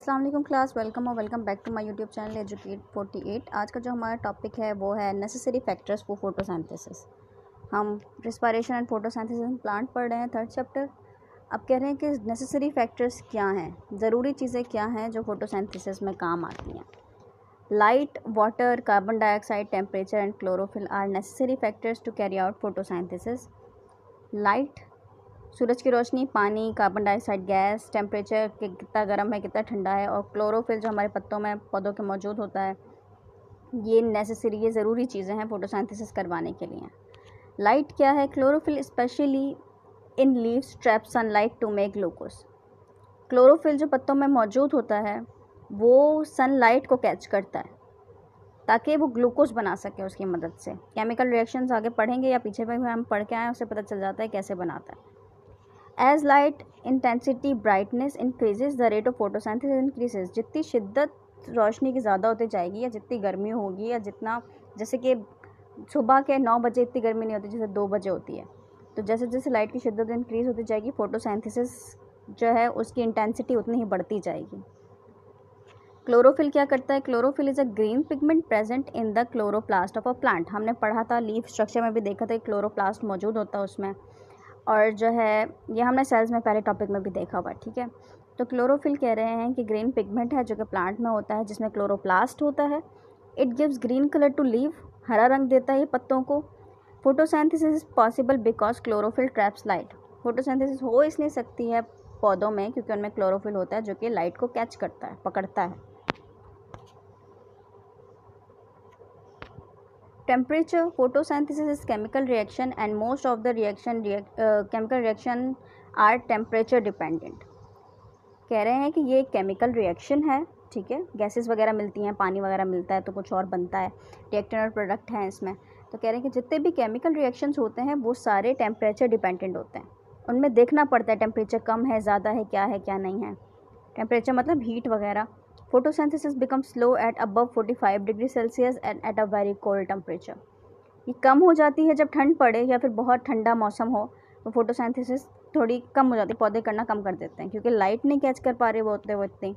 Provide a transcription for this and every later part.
अस्सलाम वालेकुम class, welcome और welcome back to my YouTube channel educate 48। आज का जो हमारा टॉपिक है वो है नेसेसरी फैक्टर्स फॉर फोटोसिंथेसिस। हम respiration and photosynthesis in plant पढ़ रहे हैं, थर्ड चैप्टर। अब कह रहे हैं कि नेसेसरी फैक्टर्स क्या हैं, ज़रूरी चीज़ें क्या हैं जो फोटोसिंथेसिस में काम आती हैं। Light, water, carbon dioxide, temperature and chlorophyll are necessary factors to carry out photosynthesis. Light, सूरज की रोशनी, पानी, कार्बन डाइऑक्साइड गैस, टेम्परेचर कि कितना गर्म है कितना ठंडा है, और क्लोरोफिल जो हमारे पत्तों में पौधों के मौजूद होता है, ये नेसेसरी, ये ज़रूरी चीज़ें हैं फोटोसिंथेसिस करवाने के लिए। लाइट क्या है? Chlorophyll specially in leaves trap sunlight to make glucose. Chlorophyll जो पत्तों में मौजूद होता है वो सनलाइट को कैच करता है ताकि वो ग्लूकोज बना सके उसकी मदद से। केमिकल रिएक्शंस आगे पढ़ेंगे या पीछे पे हम पढ़ के आए, उससे पता चल जाता है कैसे बनाता है। As light intensity brightness increases, the rate of photosynthesis increases। जितनी शिद्दत रोशनी की ज़्यादा होती जाएगी या जितनी गर्मी होगी या जितना, जैसे कि सुबह के 9 बजे इतनी गर्मी नहीं होती जैसे 2 बजे होती है, तो जैसे जैसे लाइट की शिद्दत इंक्रीज़ होती जाएगी फोटोसिंथेसिस जो है उसकी इंटेंसिटी उतनी ही बढ़ती जाएगी। क्लोरोफिल क्या करता है? Chlorophyll is a green pigment present in the chloroplast of a plant. हमने पढ़ा था, लीफ स्ट्रक्चर में भी देखा था, क्लोरोप्लास्ट मौजूद होता है उसमें, और जो है ये हमने सेल्स में पहले टॉपिक में भी देखा हुआ, ठीक है। तो क्लोरोफिल कह रहे हैं कि ग्रीन पिगमेंट है जो कि प्लांट में होता है, जिसमें क्लोरोप्लास्ट होता है। It gives green colour to leave, हरा रंग देता है पत्तों को। Photosynthesis is possible because chlorophyll traps light. Photosynthesis हो इसलिए सकती है पौधों में क्योंकि उनमें क्लोरोफिल होता है जो कि लाइट को कैच करता है, पकड़ता है। Temperature, photosynthesis is chemical reaction and most of the chemical reaction are temperature dependent। कह रहे हैं कि ये केमिकल रिएक्शन है, ठीक है। गैसेस वगैरह मिलती हैं, पानी वगैरह मिलता है तो कुछ और बनता है, रिएक्टेंट और प्रोडक्ट हैं इसमें। तो कह रहे हैं कि जितने भी केमिकल रिएक्शंस होते हैं वो सारे टेम्परेचर डिपेंडेंट होते हैं। उनमें देखना पड़ता है टेम्परेचर कम है, ज़्यादा है, क्या नहीं है। टेम्परेचर मतलब हीट वगैरह। Photosynthesis become slow eight above 45 degree Celsius and at a very cold temperature. ये कम हो जाती है जब ठंड पड़े या फिर बहुत ठंडा मौसम हो, तो फोटोसिंथेसिस थोड़ी कम हो जाती है, पौधे करना कम कर देते हैं क्योंकि लाइट नहीं कैच कर पा रहे वो होते वो इतनी।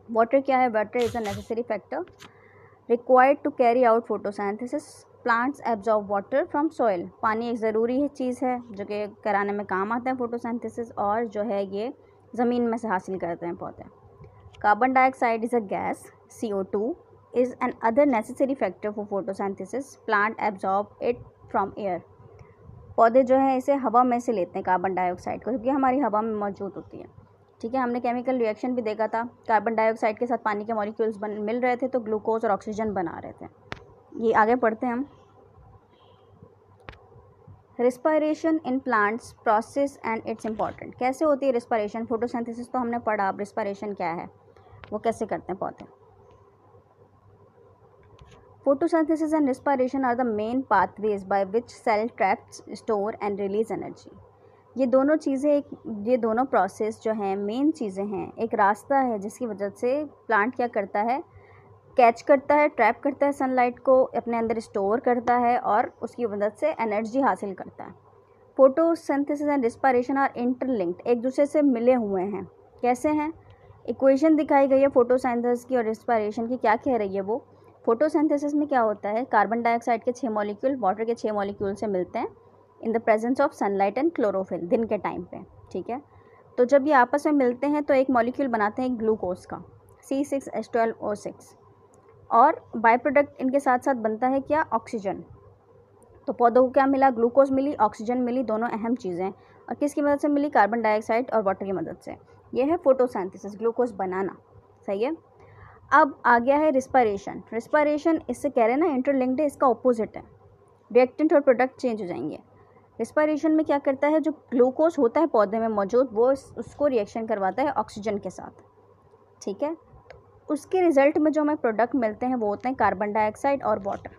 वाटर क्या है? Water is a necessary factor required to carry out photosynthesis. Plants absorb water from soil. पानी एक ज़रूरी चीज़ है जो कि कराने में काम आता है फोटोसिंथेसिस, और जो है ये ज़मीन में से हासिल करते हैं पौधे। Carbon dioxide is a gas, CO2 is an other necessary factor for photosynthesis. Plant absorb it from air। पौधे जो है इसे हवा में से लेते हैं कार्बन डाइऑक्साइड को, क्योंकि हमारी हवा में मौजूद होती है, ठीक है। हमने केमिकल रिएक्शन भी देखा था, कार्बन डाइऑक्साइड के साथ पानी के मॉलिक्यूल्स मिल रहे थे तो ग्लूकोज और ऑक्सीजन बना रहे थे। ये आगे पढ़ते हैं हम। Respiration in plants process and it's important. कैसे होती है रिस्पायरेशन? फोटोसिंथेसिस तो हमने पढ़ा, अब रिस्पायरेशन क्या है, वो कैसे करते हैं पौधे। Photosynthesis and respiration are the main pathways by which cell traps, store and release energy। ये दोनों प्रोसेस जो हैं मेन चीज़ें हैं, एक रास्ता है जिसकी वजह से प्लांट क्या करता है, कैच करता है, ट्रैप करता है सनलाइट को, अपने अंदर स्टोर करता है और उसकी मदद से एनर्जी हासिल करता है। Photosynthesis and respiration are interlinked, एक दूसरे से मिले हुए हैं। कैसे हैं? इक्वेशन दिखाई गई है फोटोसिंथेसिस की और रिस्पायरेशन की। क्या कह रही है वो? फोटोसिंथेसिस में क्या होता है, कार्बन डाइऑक्साइड के 6 मॉलिक्यूल वाटर के 6 मॉलिक्यूल से मिलते हैं in the presence of sunlight and chlorophyll, दिन के टाइम पे, ठीक है। तो जब ये आपस में मिलते हैं तो एक मॉलिक्यूल बनाते हैं ग्लूकोज का, C6H12O6, और बाय प्रोडक्ट इनके साथ साथ बनता है क्या? ऑक्सीजन। तो पौधों को क्या मिला? ग्लूकोज मिली, ऑक्सीजन मिली, दोनों अहम चीज़ें। और किसकी मदद से मिली? कार्बन डाइऑक्साइड और वाटर की मदद से। यह है फोटोसिंथेसिस, ग्लूकोज बनाना, सही है। अब आ गया है रिस्पायरेशन। रिस्पायरेशन इससे कह रहे हैं ना इंटरलिंक्ड है, इसका ऑपोजिट है, रिएक्टेंट और प्रोडक्ट चेंज हो जाएंगे। रिस्पायरेशन में क्या करता है, जो ग्लूकोज होता है पौधे में मौजूद वो उसको रिएक्शन करवाता है ऑक्सीजन के साथ, ठीक है। उसके रिजल्ट में जो हमें प्रोडक्ट मिलते हैं वो होते हैं कार्बन डाइऑक्साइड और वाटर।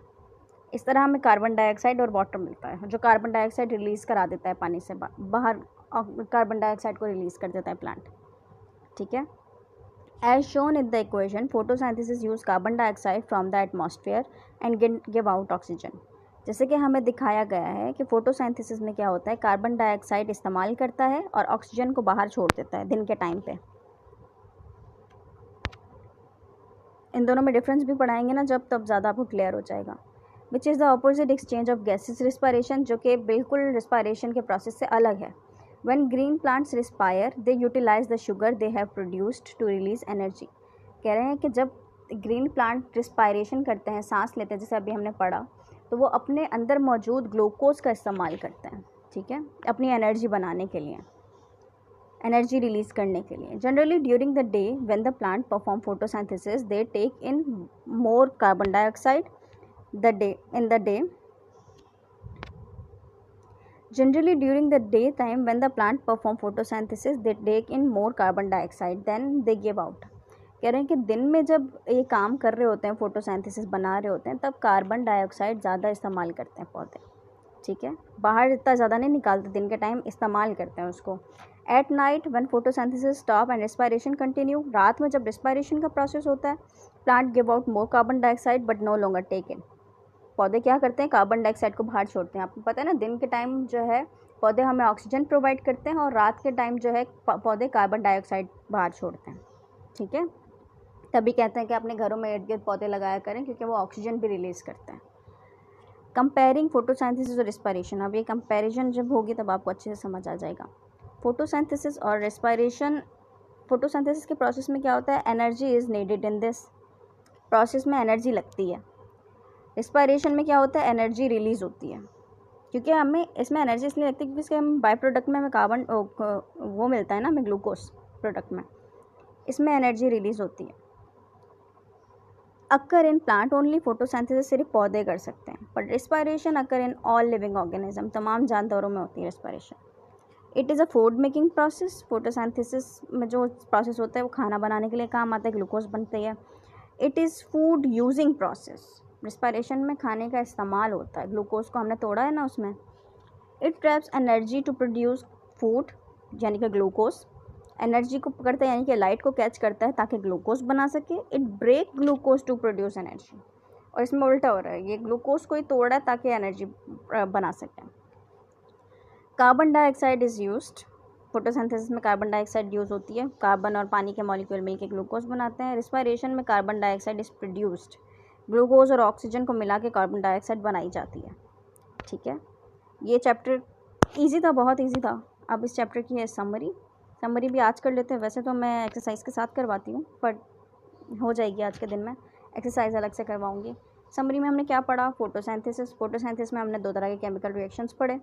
इस तरह हमें कार्बन डाइऑक्साइड और वाटर मिलता है, जो कार्बन डाइऑक्साइड रिलीज़ करा देता है पानी से बाहर, कार्बन डाइऑक्साइड को रिलीज़ कर देता है प्लांट, ठीक है। As shown in the equation, photosynthesis use carbon dioxide from the atmosphere and give out oxygen। जैसे कि हमें दिखाया गया है कि फोटोसिंथेसिस में क्या होता है, कार्बन डाइऑक्साइड इस्तेमाल करता है और ऑक्सीजन को बाहर छोड़ देता है दिन के टाइम पे। इन दोनों में डिफरेंस भी पढ़ाएंगे ना जब, तब ज़्यादा आपको क्लियर हो जाएगा। Which is the opposite exchange of gases respiration, जो कि बिल्कुल रिस्पायरेशन के प्रोसेस से अलग है। When green plants respire they utilize the sugar they have produced to release energy. कह रहे हैं कि जब ग्रीन प्लांट रिस्पायरेशन करते हैं, सांस लेते हैं, जैसे अभी हमने पढ़ा, तो वो अपने अंदर मौजूद ग्लूकोज का इस्तेमाल करते हैं, ठीक है, अपनी एनर्जी बनाने के लिए, एनर्जी रिलीज़ करने के लिए। Generally during the day when the plant perform photosynthesis they take in more carbon dioxide Generally during the daytime when the plant perform photosynthesis they take in more carbon dioxide than they give out। कह रहे हैं कि दिन में जब ये काम कर रहे होते हैं, फोटोसिंथेसिस बना रहे होते हैं, तब कार्बन डाइऑक्साइड ज़्यादा इस्तेमाल करते हैं पौधे, ठीक है, बाहर इतना ज़्यादा नहीं निकालते, दिन के टाइम इस्तेमाल करते हैं उसको। At night when photosynthesis stop and respiration continue, रात में जब रिस्पायरेशन का प्रोसेस होता है, plant give out more carbon dioxide but no longer take in. पौधे क्या करते हैं, कार्बन डाइऑक्साइड को बाहर छोड़ते हैं। आपको पता है ना, दिन के टाइम जो है पौधे हमें ऑक्सीजन प्रोवाइड करते हैं और रात के टाइम जो है पौधे कार्बन डाइऑक्साइड बाहर छोड़ते हैं, ठीक है। तभी कहते हैं कि अपने घरों में इर्द गिर्द पौधे लगाया करें, क्योंकि वो ऑक्सीजन भी रिलीज़ करते हैं। कंपेयरिंग फोटोसिंथेसिस और रिस्पायरेशन, अब ये कंपैरिजन जब होगी तब आपको अच्छे से समझ आ जाएगा। फोटोसिंथेसिस और रिस्पायरेशन, फोटोसिंथेसिस के प्रोसेस में क्या होता है, energy is needed in this process, में एनर्जी लगती है। रिस्पायरेशन में क्या होता है, एनर्जी रिलीज़ होती है, क्योंकि हमें इसमें एनर्जी इसलिए लगती है क्योंकि इसके हम बाई प्रोडक्ट में हमें कार्बन वो मिलता है ना, हमें ग्लूकोज प्रोडक्ट में, इसमें एनर्जी रिलीज़ होती है। Occur in plant only, photosynthesis सिर्फ पौधे कर सकते हैं, but respiration occur in all living organism, तमाम जानदारों में होती है respiration. It is a food making process, photosynthesis में जो प्रोसेस होता है वो खाना बनाने के लिए काम आता है, ग्लूकोज बनती है। It is food using process, respiration में खाने का इस्तेमाल होता है, ग्लूकोज को हमने तोड़ा है ना उसमें। It traps energy to produce food, यानी कि ग्लूकोज एनर्जी को पकड़ता है, यानी कि लाइट को कैच करता है ताकि ग्लूकोज बना सके। It break glucose to produce energy, और इसमें उल्टा हो रहा है, ये ग्लूकोज को ही तोड़ा है ताकि एनर्जी बना सके। Carbon dioxide is used, photosynthesis में कार्बन डाइऑक्साइड यूज़ होती है, कार्बन और पानी के मॉलिक्यूल मिलकर ग्लूकोज बनाते हैं। रिस्पायरेशन में carbon dioxide is produced, glucose और ऑक्सीजन को मिला के कार्बन डाइऑक्साइड बनाई जाती है, ठीक है। ये चैप्टर ईजी था, बहुत ईजी था। अब इस चैप्टर की है समरी भी आज कर लेते हैं, वैसे तो मैं एक्सरसाइज के साथ करवाती हूँ, पर हो जाएगी आज के दिन में, एक्सरसाइज अलग से करवाऊँगी। समरी में हमने क्या पढ़ा, फोटोसिंथेसिस में हमने दो तरह के केमिकल रिएक्शंस पढ़े।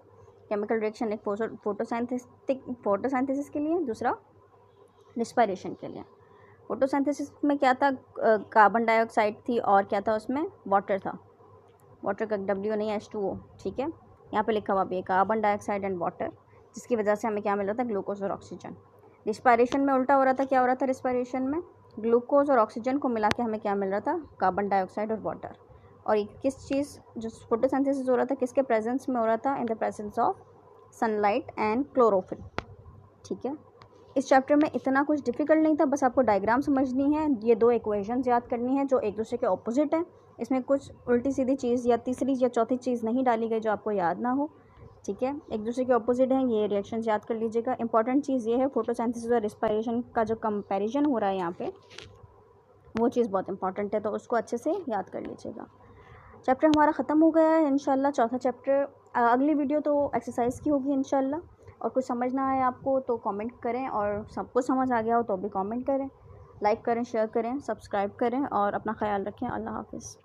केमिकल रिएक्शन एक फोटोसिंथेसिस के लिए, दूसरा रिस्पायरेशन के लिए। फोटोसिंथेसिस में क्या था, कार्बन डाइऑक्साइड थी और क्या था उसमें, वाटर था, वाटर का W नहीं H2O, ठीक है, यहाँ पे लिखा हुआ भी है कार्बन डाइऑक्साइड एंड वाटर, जिसकी वजह से हमें क्या मिल रहा था, ग्लूकोज और ऑक्सीजन। रिस्पायरेशन में उल्टा हो रहा था, क्या हो रहा था रिस्पायरेशन में, ग्लूकोज और ऑक्सीजन को मिला के हमें क्या मिल रहा था, कार्बन डाइऑक्साइड और वाटर। और ये किस चीज़, जो फोटोसिंथेसिस हो रहा था किसके प्रेजेंस में हो रहा था, in the presence of sunlight and chlorophyll, ठीक है। इस चैप्टर में इतना कुछ डिफिकल्ट नहीं था, बस आपको डायग्राम समझनी है, ये दो इक्वेशंस याद करनी है जो एक दूसरे के ऑपोजिट है। इसमें कुछ उल्टी सीधी चीज़ या तीसरी या चौथी चीज़ नहीं डाली गई जो आपको याद ना हो, ठीक है, एक दूसरे के ऑपोजिट हैं, ये रिएक्शंस याद कर लीजिएगा। इंपॉर्टेंट चीज़ ये है, फोटोसिंथेसिस और रिस्पायरेशन का जो कंपैरिजन हो रहा है यहाँ पे, वो चीज़ बहुत इंपॉर्टेंट है, तो उसको अच्छे से याद कर लीजिएगा। चैप्टर हमारा ख़त्म हो गया है इंशाल्लाह, चौथा चैप्टर। अगली वीडियो तो एक्सरसाइज की होगी इंशाल्लाह। और कुछ समझ ना आए आपको तो कमेंट करें, और सब कुछ समझ आ गया हो तो भी कमेंट करें, लाइक करें, शेयर करें, सब्सक्राइब करें, और अपना ख्याल रखें। अल्लाह हाफ़िज़।